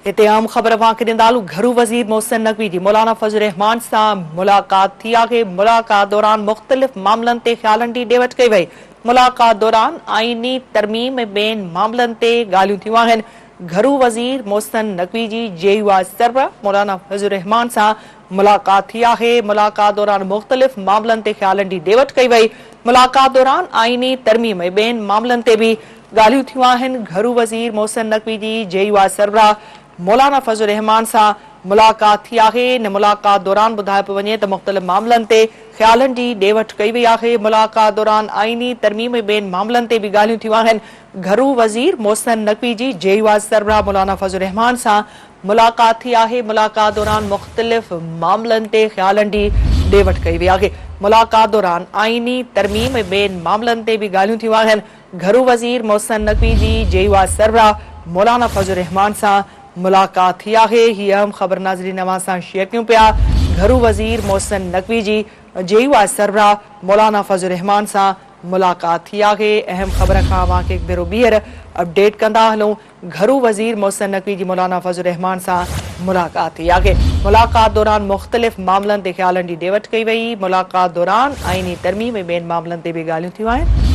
हिते आम ख़बर वांके ॾींदालू घरू वज़ीर मोहसिन नक़वी जी मौलाना फज़ल रहमान सां मुलाक़ात थी आहे। मुलाक़ात दौरान मुख़्तलिफ़ मामलनि ते ख़्यालनि जी ॾेवट कई वई। मुलाक़ात दौरान आईनी तरमीम ऐं ॿियनि मामलनि ते ॻाल्हियूं थियूं आहिनि। घरू वज़ीर मोहसिन नक़वी जी जेयुआ सरबराह मौलाना फज़ल रहमान सां मुलाक़ात थी आहे। मुलाक़ात दौरान मुख़्तलिफ़ मामलनि ते ख़्यालनि जी ॾेवट कई वई। मुलाक़ात दौरान आईनी तरमीम ऐं ॿियनि मामलनि ते बि ॻाल्हियूं थियूं आहिनि। घरू वज़ीर मोहसिन नक़वी जी जेयुआ सरबराह मौलाना फज़ल रहमान सां मुलाक़ात थी आहे। इन मुलाक़ात दौरान ॿुधायो पियो वञे त मुख़्तलिफ़ मामलनि ते ख़्यालनि जी ॾेवट कई वई आहे। मुलाक़ात दौरान आईनी तरमीम ऐं ॿियनि मामलनि ते बि ॻाल्हियूं थियूं आहिनि। घरू वज़ीर मोहसिन नक़वी जी जेयुआ सरबराह मौलाना फज़ल रहमान सां मुलाक़ात थी आहे। मुलाक़ात दौरान मुख़्तलिफ़ मामलनि ते ख़्यालनि जी ॾेवट कई वई आहे। मुलाक़ात दौरान आईनी तरमीम ऐं ॿियनि मामलनि ते बि ॻाल्हियूं थियूं आहिनि। घरू वज़ीर मोहसिन नक़वी जी जेयुआ सरबराह मौलाना फज़ल रहमान सां मुलाक़ात थी आहे। ही अहम ख़बर नाज़रीन अवां सां शेयर कयूं पिया। घरू वज़ीर मोहसिन नक़वी जी जेयुआ सरबराह मौलाना फज़ल रहमान सां मुलाक़ात थी आहे। अहम ख़बर खां अवां खे हिकु भेरो ॿीहर अपडेट कंदा हलूं। घरू वज़ीर मोहसिन नक़वी जी मौलाना फज़ल रहमान सां मुलाक़ात थी आहे। मुलाक़ात दौरान मुख़्तलिफ़ मामलनि ते ख़्यालनि जी ॾेवट कई वई। मुलाक़ात दौरान आईनी तरमीम ऐं ॿियनि मामलनि ते बि ॻाल्हियूं थियूं आहिनि।